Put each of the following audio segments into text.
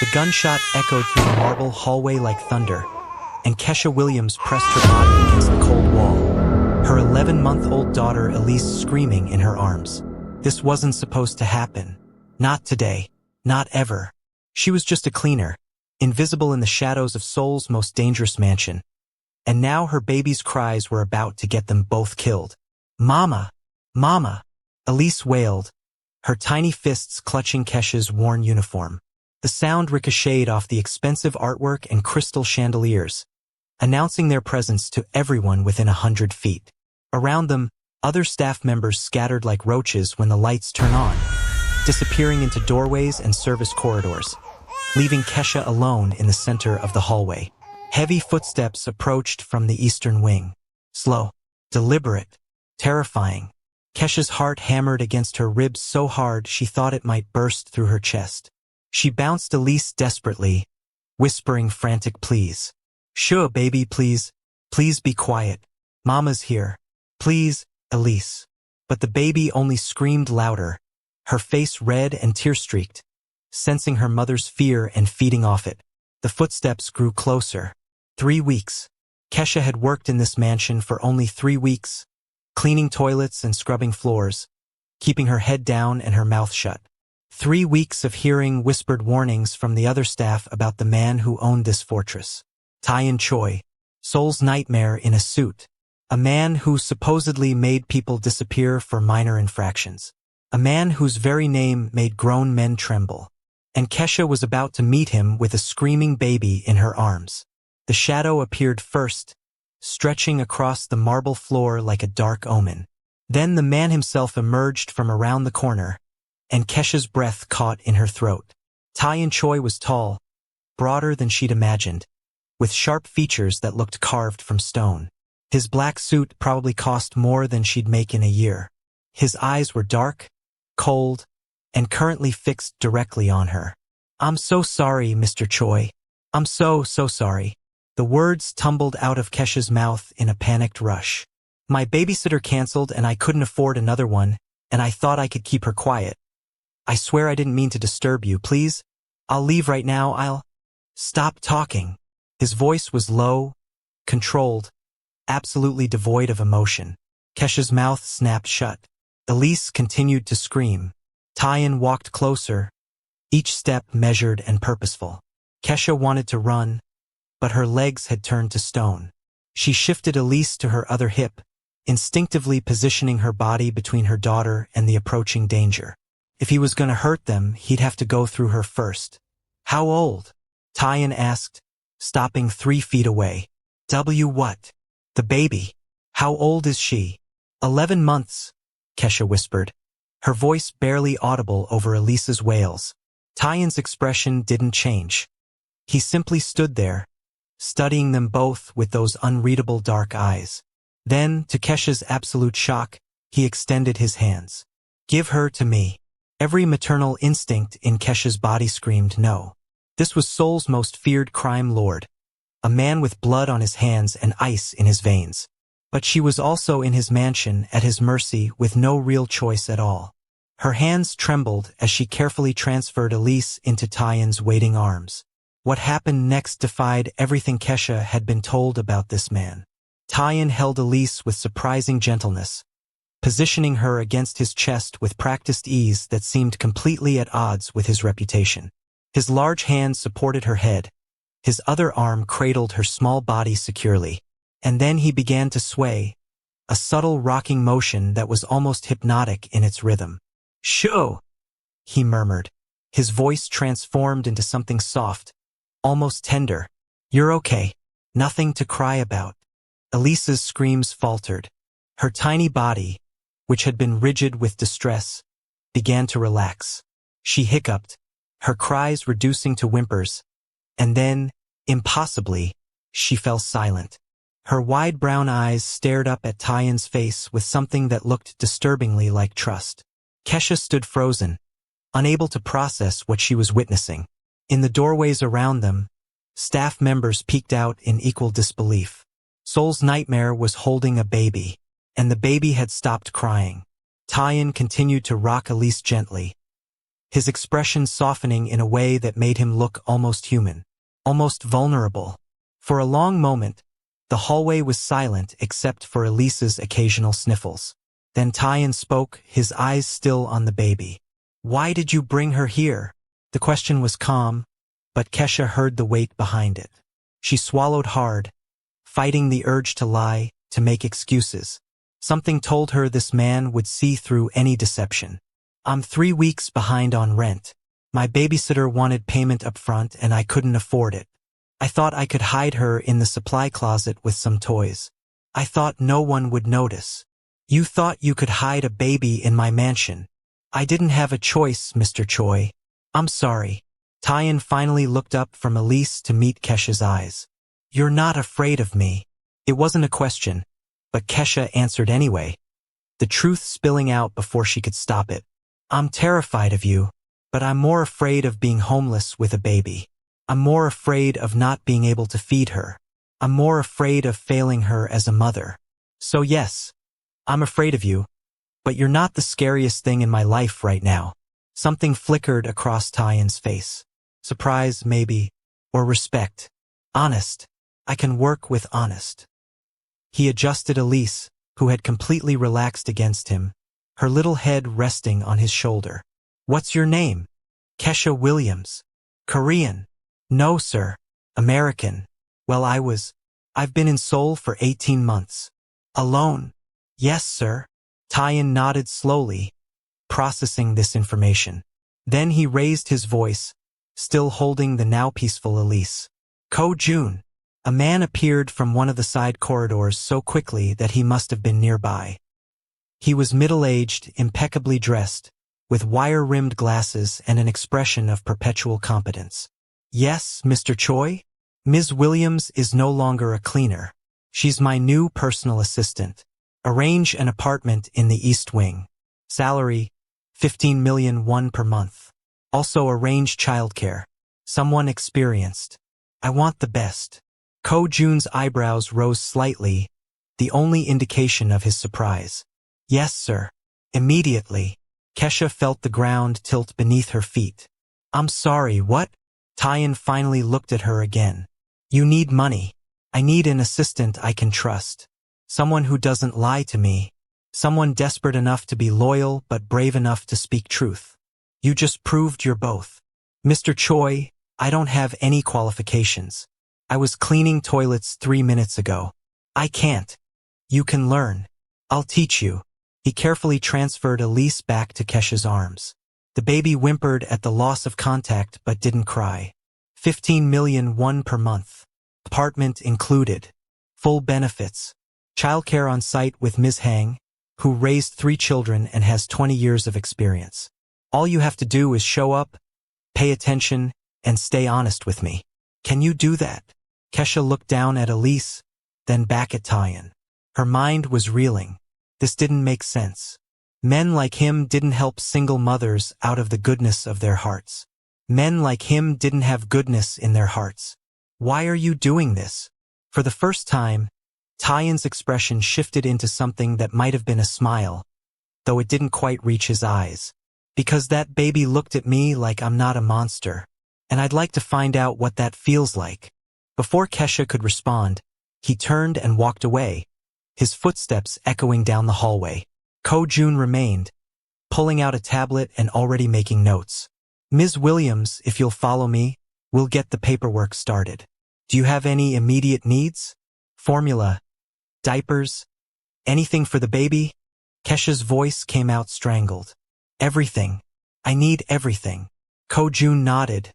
The gunshot echoed through the marble hallway like thunder, and Kesha Williams pressed her body against the cold wall, her 11-month-old daughter Elise screaming in her arms. This wasn't supposed to happen. Not today. Not ever. She was just a cleaner, invisible in the shadows of Seoul's most dangerous mansion. And now her baby's cries were about to get them both killed. "Mama! Mama!" Elise wailed, her tiny fists clutching Kesha's worn uniform. The sound ricocheted off the expensive artwork and crystal chandeliers, announcing their presence to everyone within 100 feet. Around them, other staff members scattered like roaches when the lights turn on, disappearing into doorways and service corridors, leaving Kesha alone in the center of the hallway. Heavy footsteps approached from the eastern wing. Slow, deliberate, terrifying. Kesha's heart hammered against her ribs so hard she thought it might burst through her chest. She bounced Elise desperately, whispering frantic pleas. "Sure, baby, please. Please be quiet. Mama's here. Please, Elise." But the baby only screamed louder, her face red and tear-streaked, sensing her mother's fear and feeding off it. The footsteps grew closer. 3 weeks. Kesha had worked in this mansion for only 3 weeks, cleaning toilets and scrubbing floors, keeping her head down and her mouth shut. 3 weeks of hearing whispered warnings from the other staff about the man who owned this fortress. Tahian Choi, Seoul's nightmare in a suit. A man who supposedly made people disappear for minor infractions. A man whose very name made grown men tremble. And Kesha was about to meet him with a screaming baby in her arms. The shadow appeared first, stretching across the marble floor like a dark omen. Then the man himself emerged from around the corner, and Kesha's breath caught in her throat. Tahian Choi was tall, broader than she'd imagined, with sharp features that looked carved from stone. His black suit probably cost more than she'd make in a year. His eyes were dark, cold, and currently fixed directly on her. "I'm so sorry, Mr. Choi. I'm so sorry." The words tumbled out of Kesha's mouth in a panicked rush. "My babysitter canceled and I couldn't afford another one, and I thought I could keep her quiet. I swear I didn't mean to disturb you. Please? I'll leave right now. I'll..." "Stop talking." His voice was low, controlled, absolutely devoid of emotion. Kesha's mouth snapped shut. Elise continued to scream. Tahian walked closer, each step measured and purposeful. Kesha wanted to run, but her legs had turned to stone. She shifted Elise to her other hip, instinctively positioning her body between her daughter and the approaching danger. If he was going to hurt them, he'd have to go through her first. "How old?" Tahian asked, stopping 3 feet away. What? The baby. How old is she?" 11 months, Kesha whispered, her voice barely audible over Elise's wails. Tahian's expression didn't change. He simply stood there, studying them both with those unreadable dark eyes. Then, to Kesha's absolute shock, he extended his hands. "Give her to me." Every maternal instinct in Kesha's body screamed no. This was Seoul's most feared crime lord, a man with blood on his hands and ice in his veins. But she was also in his mansion at his mercy with no real choice at all. Her hands trembled as she carefully transferred Elise into Tahian's waiting arms. What happened next defied everything Kesha had been told about this man. Tahian held Elise with surprising gentleness, positioning her against his chest with practiced ease that seemed completely at odds with his reputation. His large hand supported her head, his other arm cradled her small body securely, and then he began to sway, a subtle rocking motion that was almost hypnotic in its rhythm. "Shoo!" he murmured, his voice transformed into something soft, almost tender. "You're okay. Nothing to cry about." Elise's screams faltered. Her tiny body, which had been rigid with distress, began to relax. She hiccuped, her cries reducing to whimpers, and then, impossibly, she fell silent. Her wide brown eyes stared up at Tahian's face with something that looked disturbingly like trust. Kesha stood frozen, unable to process what she was witnessing. In the doorways around them, staff members peeked out in equal disbelief. Seoul's nightmare was holding a baby, and the baby had stopped crying. Tahian continued to rock Elise gently, his expression softening in a way that made him look almost human, almost vulnerable. For a long moment, the hallway was silent except for Elise's occasional sniffles. Then Tahian spoke, his eyes still on the baby. "Why did you bring her here?" The question was calm, but Kesha heard the weight behind it. She swallowed hard, fighting the urge to lie, to make excuses. Something told her this man would see through any deception. "I'm 3 weeks behind on rent. My babysitter wanted payment up front and I couldn't afford it. I thought I could hide her in the supply closet with some toys. I thought no one would notice." "You thought you could hide a baby in my mansion. I didn't have a choice, Mr. Choi. I'm sorry." Tahian finally looked up from Elise to meet Kesha's eyes. "You're not afraid of me." It wasn't a question, but Kesha answered anyway, the truth spilling out before she could stop it. "I'm terrified of you, but I'm more afraid of being homeless with a baby. I'm more afraid of not being able to feed her. I'm more afraid of failing her as a mother. So yes, I'm afraid of you, but you're not the scariest thing in my life right now." Something flickered across Tahian's face. Surprise, maybe, or respect. "Honest. I can work with honest." He adjusted Elise, who had completely relaxed against him, her little head resting on his shoulder. "What's your name?" "Kesha Williams." "Korean?" "No, sir. American." "Well, I've been in Seoul for 18 months. "Alone?" "Yes, sir." Tahian nodded slowly, processing this information. Then he raised his voice, still holding the now peaceful Elise. "Ko-jun." A man appeared from one of the side corridors so quickly that he must have been nearby. He was middle-aged, impeccably dressed, with wire-rimmed glasses and an expression of perpetual competence. "Yes, Mr. Choi? Ms. Williams is no longer a cleaner. She's my new personal assistant. Arrange an apartment in the East Wing. Salary, 15 million won per month. Also arrange childcare. Someone experienced. I want the best." Ko-jun's eyebrows rose slightly, the only indication of his surprise. "Yes, sir. Immediately." Kesha felt the ground tilt beneath her feet. "I'm sorry, what?" Tahian finally looked at her again. "You need money. I need an assistant I can trust. Someone who doesn't lie to me. Someone desperate enough to be loyal but brave enough to speak truth. You just proved you're both." "Mr. Choi, I don't have any qualifications. I was cleaning toilets 3 minutes ago. I can't." "You can learn. I'll teach you." He carefully transferred Elise back to Kesha's arms. The baby whimpered at the loss of contact but didn't cry. 15 million won per month. Apartment included. Full benefits. Childcare on site with Ms. Hang, who raised 3 children and has 20 years of experience. All you have to do is show up, pay attention, and stay honest with me. Can you do that? Kesha looked down at Elise, then back at Tahian. Her mind was reeling. This didn't make sense. Men like him didn't help single mothers out of the goodness of their hearts. Men like him didn't have goodness in their hearts. Why are you doing this? For the first time, Tahian's expression shifted into something that might have been a smile, though it didn't quite reach his eyes. Because that baby looked at me like I'm not a monster, and I'd like to find out what that feels like. Before Kesha could respond, he turned and walked away, his footsteps echoing down the hallway. Ko-jun remained, pulling out a tablet and already making notes. "Ms. Williams, if you'll follow me, we'll get the paperwork started. Do you have any immediate needs? Formula, diapers, anything for the baby?" Kesha's voice came out strangled. "Everything. I need everything." Ko-jun nodded,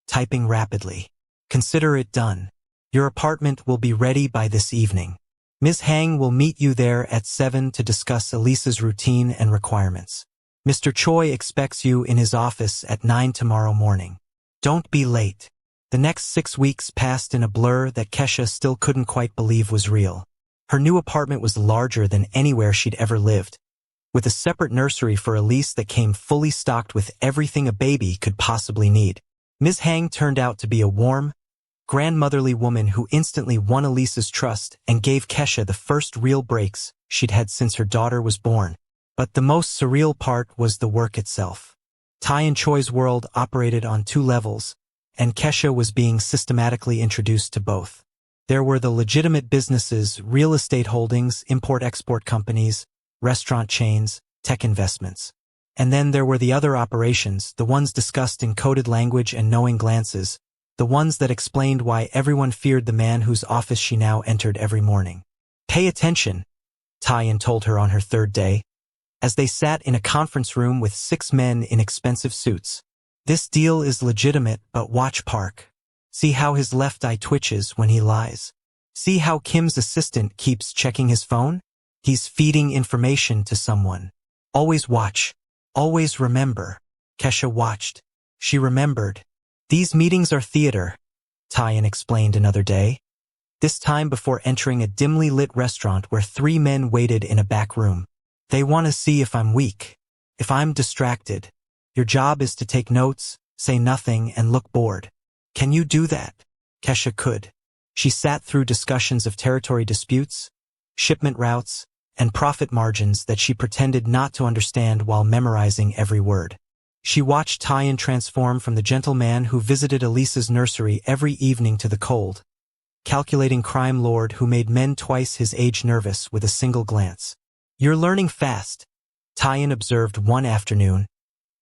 typing rapidly. "Consider it done. Your apartment will be ready by this evening. Ms. Hang will meet you there at 7 to discuss Elise's routine and requirements. Mr. Choi expects you in his office at 9 tomorrow morning. Don't be late." The next 6 weeks passed in a blur that Kesha still couldn't quite believe was real. Her new apartment was larger than anywhere she'd ever lived, with a separate nursery for Elise that came fully stocked with everything a baby could possibly need. Ms. Hang turned out to be a warm, grandmotherly woman who instantly won Elise's trust and gave Kesha the first real breaks she'd had since her daughter was born. But the most surreal part was the work itself. Tahian Choi's world operated on two levels, and Kesha was being systematically introduced to both. There were the legitimate businesses, real estate holdings, import-export companies, restaurant chains, tech investments. And then there were the other operations, the ones discussed in coded language and knowing glances, the ones that explained why everyone feared the man whose office she now entered every morning. "Pay attention," Tahian told her on her third day, as they sat in a conference room with 6 men in expensive suits. "This deal is legitimate, but watch Park. See how his left eye twitches when he lies. See how Kim's assistant keeps checking his phone? He's feeding information to someone. Always watch. Always remember." Kesha watched. She remembered. "These meetings are theater," Tahian explained another day. This time before entering a dimly lit restaurant where 3 men waited in a back room. "They want to see if I'm weak, if I'm distracted. Your job is to take notes, say nothing, and look bored. Can you do that?" Kesha could. She sat through discussions of territory disputes, shipment routes, and profit margins that she pretended not to understand while memorizing every word. She watched Tahian transform from the gentleman who visited Elisa's nursery every evening to the cold, calculating crime lord who made men twice his age nervous with a single glance. "You're learning fast," Tahian observed one afternoon,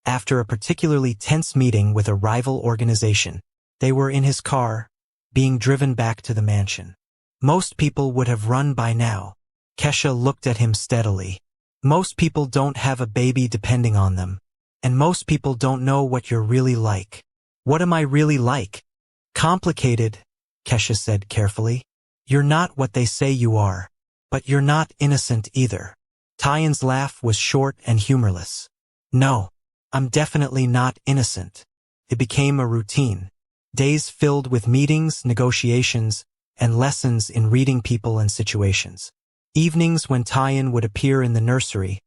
after a particularly tense meeting with a rival organization. They were in his car, being driven back to the mansion. "Most people would have run by now." Kesha looked at him steadily. "Most people don't have a baby depending on them. And most people don't know what you're really like." "What am I really like?" "Complicated," Kesha said carefully. "You're not what they say you are. But you're not innocent either." Tahian's laugh was short and humorless. "No, I'm definitely not innocent." It became a routine. Days filled with meetings, negotiations, and lessons in reading people and situations. Evenings when Tahian would appear in the nursery,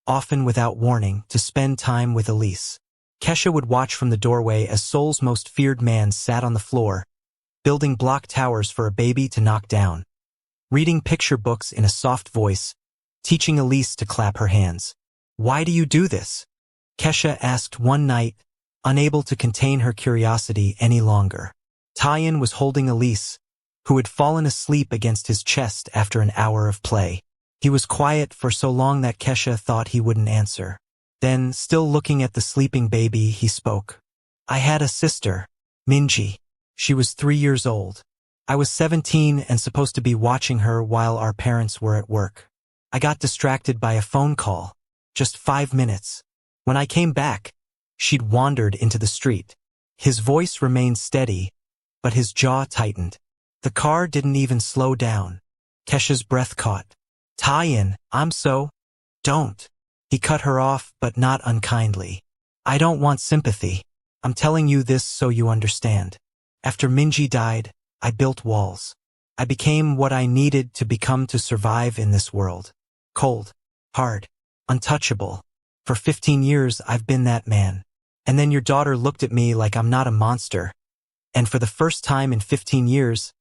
often without warning, to spend time with Elise. Kesha would watch from the doorway as Seoul's most feared man sat on the floor, building block towers for a baby to knock down, reading picture books in a soft voice, teaching Elise to clap her hands. "Why do you do this?" Kesha asked one night, unable to contain her curiosity any longer. Tahian was holding Elise, who had fallen asleep against his chest after an hour of play. He was quiet for so long that Kesha thought he wouldn't answer. Then, still looking at the sleeping baby, he spoke. "I had a sister, Minji. She was 3 years old. I was 17 and supposed to be watching her while our parents were at work. I got distracted by a phone call. Just 5 minutes. When I came back, she'd wandered into the street." His voice remained steady, but his jaw tightened. The car didn't even slow down. Kesha's breath caught. "Tahian, I'm so—" "Don't." He cut her off, but not unkindly. "I don't want sympathy. I'm telling you this so you understand. After Minji died, I built walls. I became what I needed to become to survive in this world. Cold, hard, untouchable. For 15 years, I've been that man. And then your daughter looked at me like I'm not a monster. And for the first time in 15 years,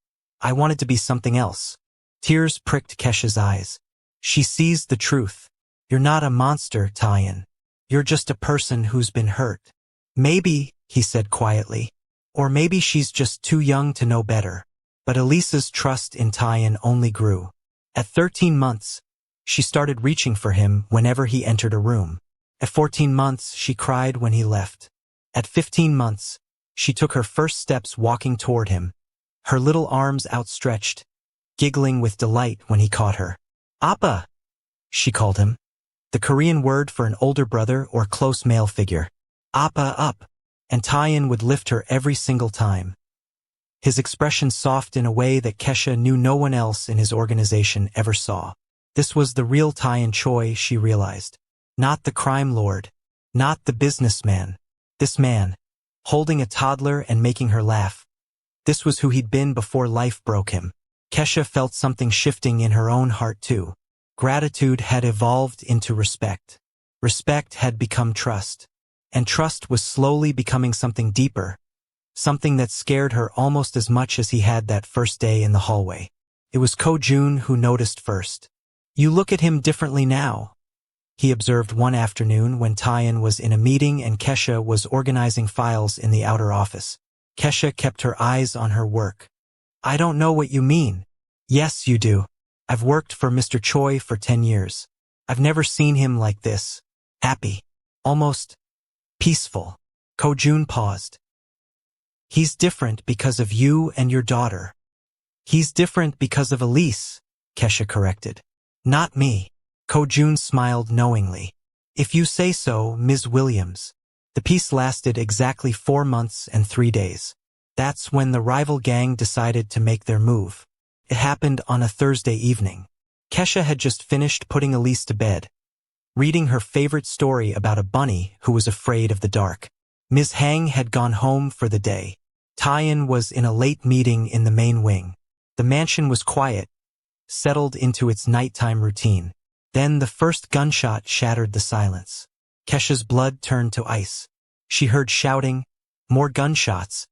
I wanted to be something else." Tears pricked Kesha's eyes. She seized the truth. "You're not a monster, Tahian. You're just a person who's been hurt. Maybe," he said quietly, "or maybe she's just too young to know better." But Elisa's trust in Tahian only grew. At 13 months, she started reaching for him whenever he entered a room. At 14 months, she cried when he left. At 15 months, she took her first steps walking toward him, her little arms outstretched, giggling with delight when he caught her. "Appa," she called him, the Korean word for an older brother or close male figure. "Appa up," and Tahian would lift her every single time. His expression soft in a way that Kesha knew no one else in his organization ever saw. This was the real Tahian Choi, she realized. Not the crime lord, not the businessman. This man, holding a toddler and making her laugh. This was who he'd been before life broke him. Kesha felt something shifting in her own heart too. Gratitude had evolved into respect. Respect had become trust. And trust was slowly becoming something deeper, something that scared her almost as much as he had that first day in the hallway. It was Ko Jun who noticed first. "You look at him differently now," he observed one afternoon when Tahian was in a meeting and Kesha was organizing files in the outer office. Kesha kept her eyes on her work. I don't know what you mean. Yes, you do. I've worked for Mr. Choi for 10 years. I've never seen him like this. Happy. Almost peaceful. Ko-jun paused. He's different because of you and your daughter. He's different because of Elise, Kesha corrected. Not me. Ko-jun smiled knowingly. If you say so, Ms. Williams. The peace lasted exactly 4 months and 3 days. That's when the rival gang decided to make their move. It happened on a Thursday evening. Kesha had just finished putting Elise to bed, reading her favorite story about a bunny who was afraid of the dark. Ms. Hang had gone home for the day. Tahian was in a late meeting in the main wing. The mansion was quiet, settled into its nighttime routine. Then the first gunshot shattered the silence. Kesha's blood turned to ice. She heard shouting, more gunshots,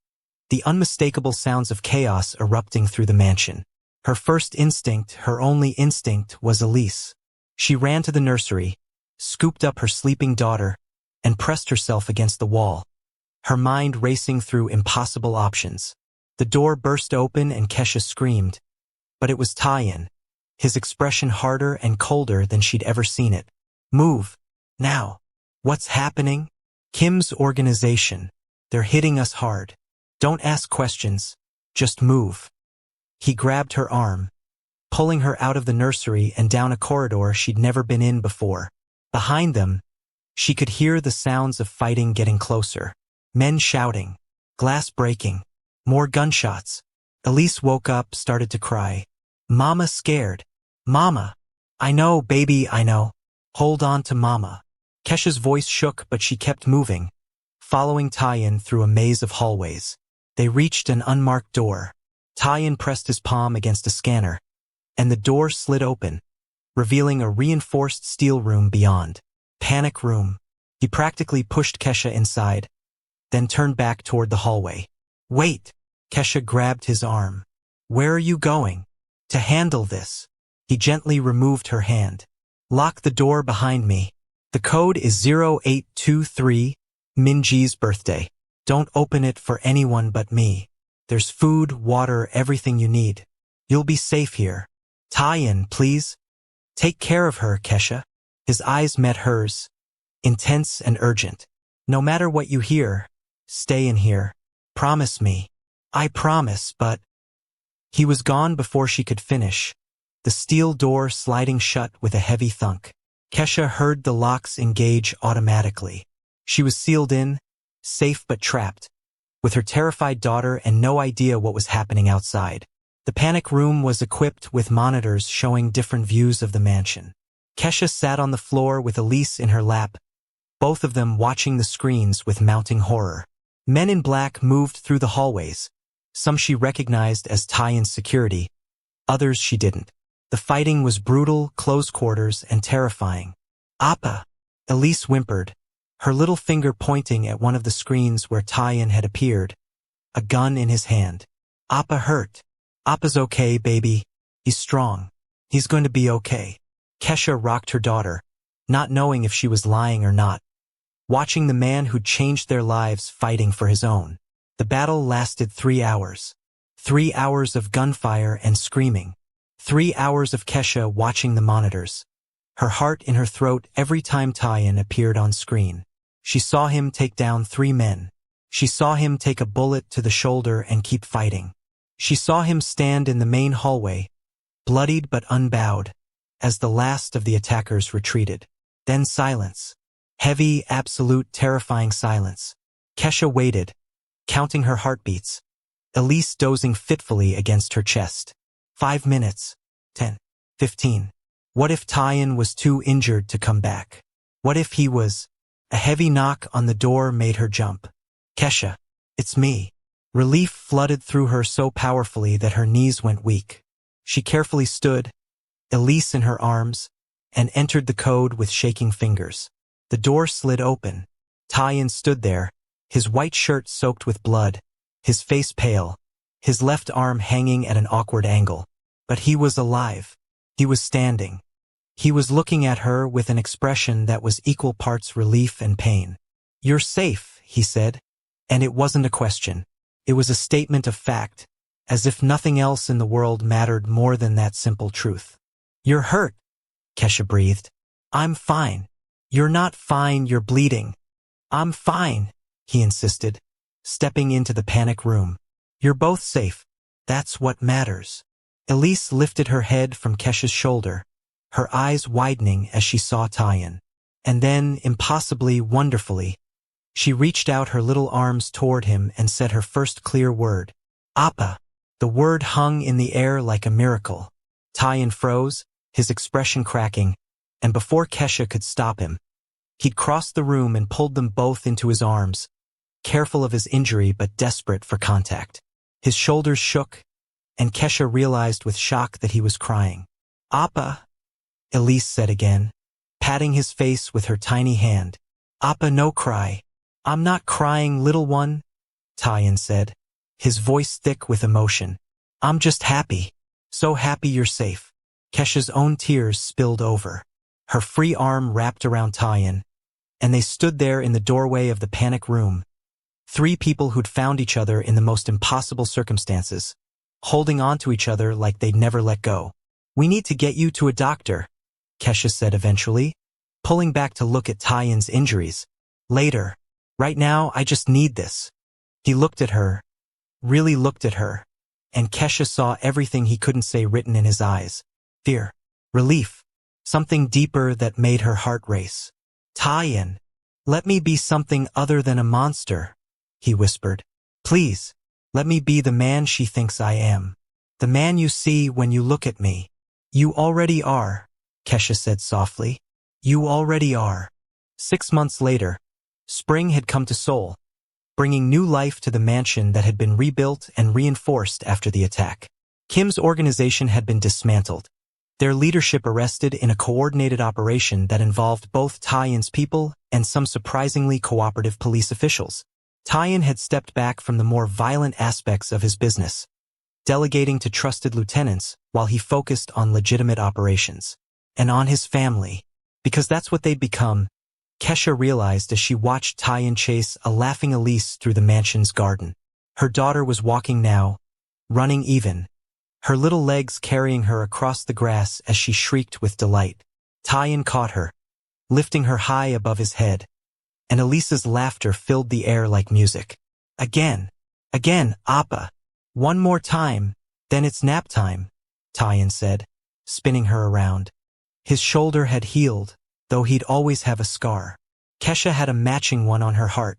the unmistakable sounds of chaos erupting through the mansion. Her first instinct, her only instinct, was Elise. She ran to the nursery, scooped up her sleeping daughter, and pressed herself against the wall, her mind racing through impossible options. The door burst open and Kesha screamed, but it was Tahian, his expression harder and colder than she'd ever seen it. Move. Now. What's happening? Kim's organization. They're hitting us hard. Don't ask questions. Just move. He grabbed her arm, pulling her out of the nursery and down a corridor she'd never been in before. Behind them, she could hear the sounds of fighting getting closer. Men shouting, glass breaking, more gunshots. Elise woke up, started to cry. Mama scared. Mama. I know, baby, I know. Hold on to Mama. Kesha's voice shook, but she kept moving, following Tahian through a maze of hallways. They reached an unmarked door. Tahian pressed his palm against a scanner, and the door slid open, revealing a reinforced steel room beyond. Panic room. He practically pushed Kesha inside, then turned back toward the hallway. Wait! Kesha grabbed his arm. Where are you going? To handle this. He gently removed her hand. Lock the door behind me. The code is 0823, Minji's birthday. Don't open it for anyone but me. There's food, water, everything you need. You'll be safe here. Tahian, please. Take care of her, Kesha. His eyes met hers, intense and urgent. No matter what you hear, stay in here. Promise me. I promise, but... He was gone before she could finish, the steel door sliding shut with a heavy thunk. Kesha heard the locks engage automatically. She was sealed in, safe but trapped, with her terrified daughter and no idea what was happening outside. The panic room was equipped with monitors showing different views of the mansion. Kesha sat on the floor with Elise in her lap, both of them watching the screens with mounting horror. Men in black moved through the hallways. Some she recognized as Tahian's security, others she didn't. The fighting was brutal, close quarters, and terrifying. Appa! Elise whimpered, her little finger pointing at one of the screens where Tahian had appeared, a gun in his hand. Appa hurt. Appa's okay, baby. He's strong. He's going to be okay. Kesha rocked her daughter, not knowing if she was lying or not, watching the man who'd changed their lives fighting for his own. The battle lasted 3 hours. 3 hours of gunfire and screaming. 3 hours of Kesha watching the monitors, her heart in her throat every time Tahian appeared on screen. She saw him take down 3 men. She saw him take a bullet to the shoulder and keep fighting. She saw him stand in the main hallway, bloodied but unbowed, as the last of the attackers retreated. Then silence. Heavy, absolute, terrifying silence. Kesha waited, counting her heartbeats, Elise dozing fitfully against her chest. 5 minutes. 10. 15. What if Tahian was too injured to come back? What if he was... A heavy knock on the door made her jump. Kesha. It's me. Relief flooded through her so powerfully that her knees went weak. She carefully stood, Elise in her arms, and entered the code with shaking fingers. The door slid open. Tahian stood there, his white shirt soaked with blood, his face pale, his left arm hanging at an awkward angle. But he was alive. He was standing. He was looking at her with an expression that was equal parts relief and pain. "You're safe," he said. And it wasn't a question. It was a statement of fact, as if nothing else in the world mattered more than that simple truth. "You're hurt," Kesha breathed. "I'm fine." "You're not fine, you're bleeding." "I'm fine," he insisted, stepping into the panic room. "You're both safe. That's what matters." Elise lifted her head from Kesha's shoulder, her eyes widening as she saw Tahian. And then, impossibly, wonderfully, she reached out her little arms toward him and said her first clear word. "Appa." The word hung in the air like a miracle. Tahian froze, his expression cracking, and before Kesha could stop him, he'd crossed the room and pulled them both into his arms, careful of his injury but desperate for contact. His shoulders shook, and Kesha realized with shock that he was crying. "Appa," Elise said again, patting his face with her tiny hand. "Appa, no cry." "I'm not crying, little one," Tahian said, his voice thick with emotion. "I'm just happy. So happy you're safe." Kesha's own tears spilled over. Her free arm wrapped around Tahian, and they stood there in the doorway of the panic room. Three people who'd found each other in the most impossible circumstances, holding on to each other like they'd never let go. "We need to get you to a doctor," Kesha said eventually, pulling back to look at Tahian's injuries. "Later. Right now, I just need this." He looked at her, really looked at her, and Kesha saw everything he couldn't say written in his eyes. Fear, relief, something deeper that made her heart race. "Tahian, let me be something other than a monster," he whispered. "Please, let me be the man she thinks I am. The man you see when you look at me." "You already are," Kesha said softly. "You already are." 6 months later, spring had come to Seoul, bringing new life to the mansion that had been rebuilt and reinforced after the attack. Kim's organization had been dismantled, their leadership arrested in a coordinated operation that involved both Tahian's people and some surprisingly cooperative police officials. Tahian had stepped back from the more violent aspects of his business, delegating to trusted lieutenants while he focused on legitimate operations. And on his family, because that's what they'd become, Kesha realized as she watched Tahian chase a laughing Elise through the mansion's garden. Her daughter was walking now, running even, her little legs carrying her across the grass as she shrieked with delight. Tahian caught her, lifting her high above his head, and Elise's laughter filled the air like music. "Again, again, Appa. One more time, then it's nap time," Tahian said, spinning her around. His shoulder had healed, though he'd always have a scar. Kesha had a matching one on her heart,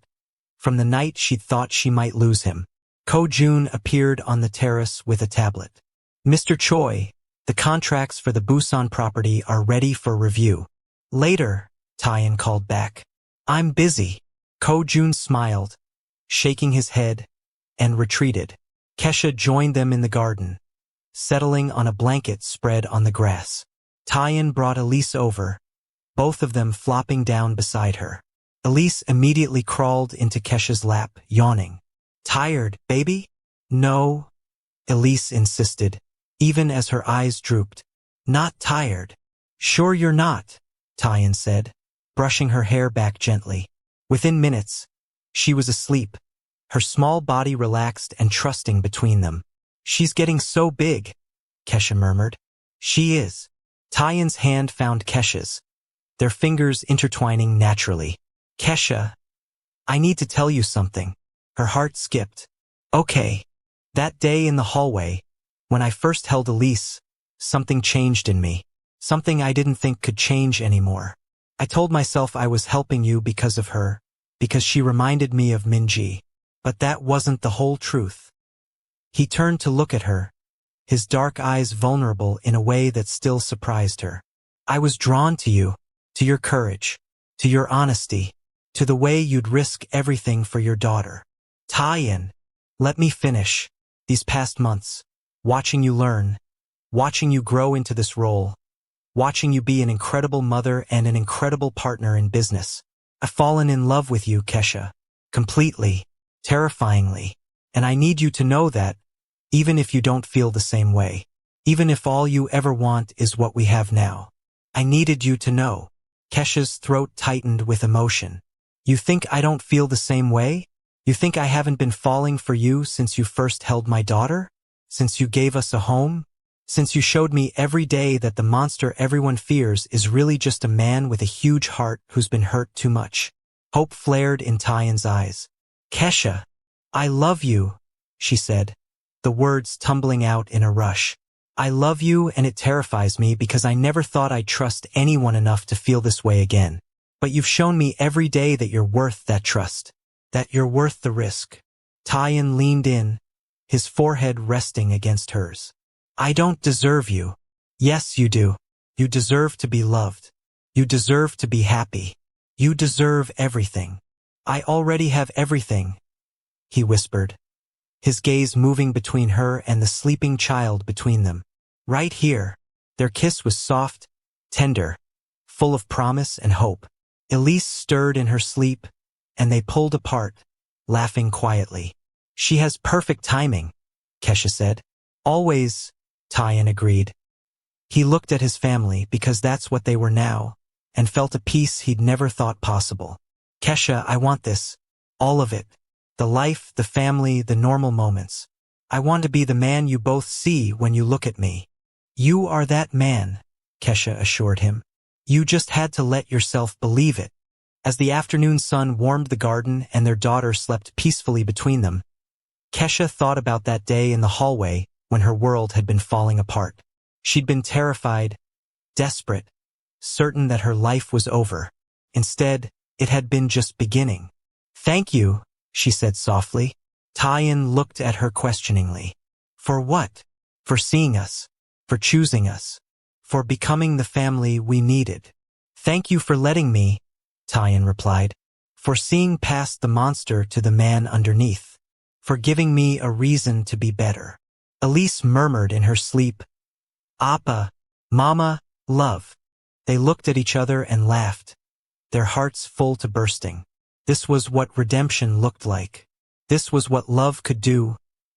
from the night she'd thought she might lose him. Ko-jun appeared on the terrace with a tablet. "Mr. Choi, the contracts for the Busan property are ready for review." "Later," Tahian called back. "I'm busy." Ko-jun smiled, shaking his head, and retreated. Kesha joined them in the garden, settling on a blanket spread on the grass. Tahian brought Elise over, both of them flopping down beside her. Elise immediately crawled into Kesha's lap, yawning. "Tired, baby?" "No," Elise insisted, even as her eyes drooped. "Not tired." "Sure you're not," Tahian said, brushing her hair back gently. Within minutes, she was asleep, her small body relaxed and trusting between them. "She's getting so big," Kesha murmured. "She is." Tahian's hand found Kesha's, their fingers intertwining naturally. "Kesha, I need to tell you something." Her heart skipped. "Okay." That day in the hallway, when I first held Elise, something changed in me. Something I didn't think could change anymore. I told myself I was helping you because of her, because she reminded me of Minji. But that wasn't the whole truth. He turned to look at her, his dark eyes vulnerable in a way that still surprised her. "I was drawn to you, to your courage, to your honesty, to the way you'd risk everything for your daughter. Tahian, let me finish. These past months, watching you learn, watching you grow into this role, watching you be an incredible mother and an incredible partner in business. I've fallen in love with you, Kesha. Completely, terrifyingly. And I need you to know that, even if you don't feel the same way, even if all you ever want is what we have now. I needed you to know. Kesha's throat tightened with emotion. You think I don't feel the same way? You think I haven't been falling for you since you first held my daughter? Since you gave us a home? Since you showed me every day that the monster everyone fears is really just a man with a huge heart who's been hurt too much? Hope flared in Tahian's eyes. Kesha, I love you, she said, the words tumbling out in a rush. I love you, and it terrifies me because I never thought I'd trust anyone enough to feel this way again. But you've shown me every day that you're worth that trust, that you're worth the risk. Tahian leaned in, his forehead resting against hers. I don't deserve you. Yes, you do. You deserve to be loved. You deserve to be happy. You deserve everything. I already have everything, he whispered, his gaze moving between her and the sleeping child between them. Right here. Their kiss was soft, tender, full of promise and hope. Elise stirred in her sleep, and they pulled apart, laughing quietly. She has perfect timing, Kesha said. Always, Tahian agreed. He looked at his family because that's what they were now, and felt a peace he'd never thought possible. Kesha, I want this. All of it. The life, the family, the normal moments. I want to be the man you both see when you look at me. You are that man, Kesha assured him. You just had to let yourself believe it. As the afternoon sun warmed the garden and their daughter slept peacefully between them, Kesha thought about that day in the hallway when her world had been falling apart. She'd been terrified, desperate, certain that her life was over. Instead, it had been just beginning. Thank you, she said softly. Tahian looked at her questioningly. For what? For seeing us. For choosing us. For becoming the family we needed. Thank you for letting me, Tahian replied. For seeing past the monster to the man underneath. For giving me a reason to be better. Elise murmured in her sleep, Appa, Mama, love. They looked at each other and laughed, their hearts full to bursting. This was what redemption looked like. This was what love could do,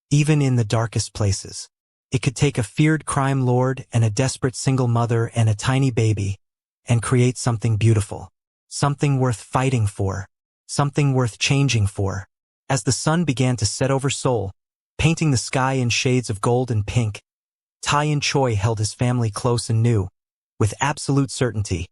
even in the darkest places. It could take a feared crime lord and a desperate single mother and a tiny baby and create something beautiful, something worth fighting for, something worth changing for. As the sun began to set over Seoul, painting the sky in shades of gold and pink, Tahian Choi held his family close and knew, with absolute certainty,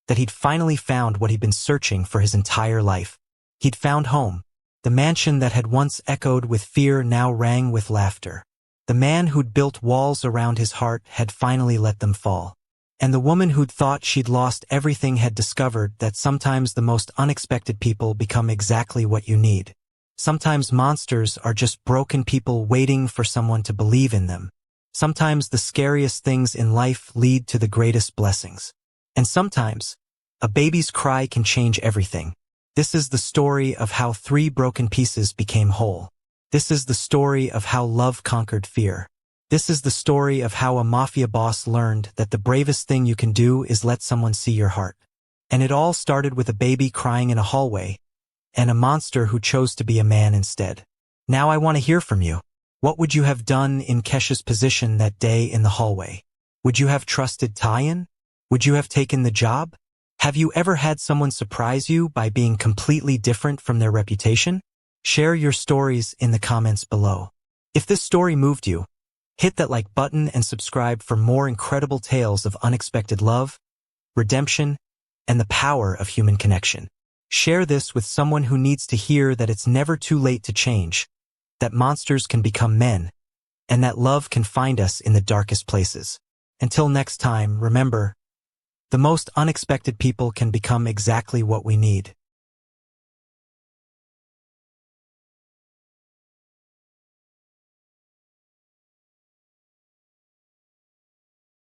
that he'd finally found what he'd been searching for his entire life. He'd found home. The mansion that had once echoed with fear now rang with laughter. The man who'd built walls around his heart had finally let them fall. And the woman who'd thought she'd lost everything had discovered that sometimes the most unexpected people become exactly what you need. Sometimes monsters are just broken people waiting for someone to believe in them. Sometimes the scariest things in life lead to the greatest blessings. And sometimes, a baby's cry can change everything. This is the story of how 3 broken pieces became whole. This is the story of how love conquered fear. This is the story of how a mafia boss learned that the bravest thing you can do is let someone see your heart. And it all started with a baby crying in a hallway, and a monster who chose to be a man instead. Now I want to hear from you. What would you have done in Kesha's position that day in the hallway? Would you have trusted Tahian? Would you have taken the job? Have you ever had someone surprise you by being completely different from their reputation? Share your stories in the comments below. If this story moved you, hit that like button and subscribe for more incredible tales of unexpected love, redemption, and the power of human connection. Share this with someone who needs to hear that it's never too late to change, that monsters can become men, and that love can find us in the darkest places. Until next time, remember, the most unexpected people can become exactly what we need.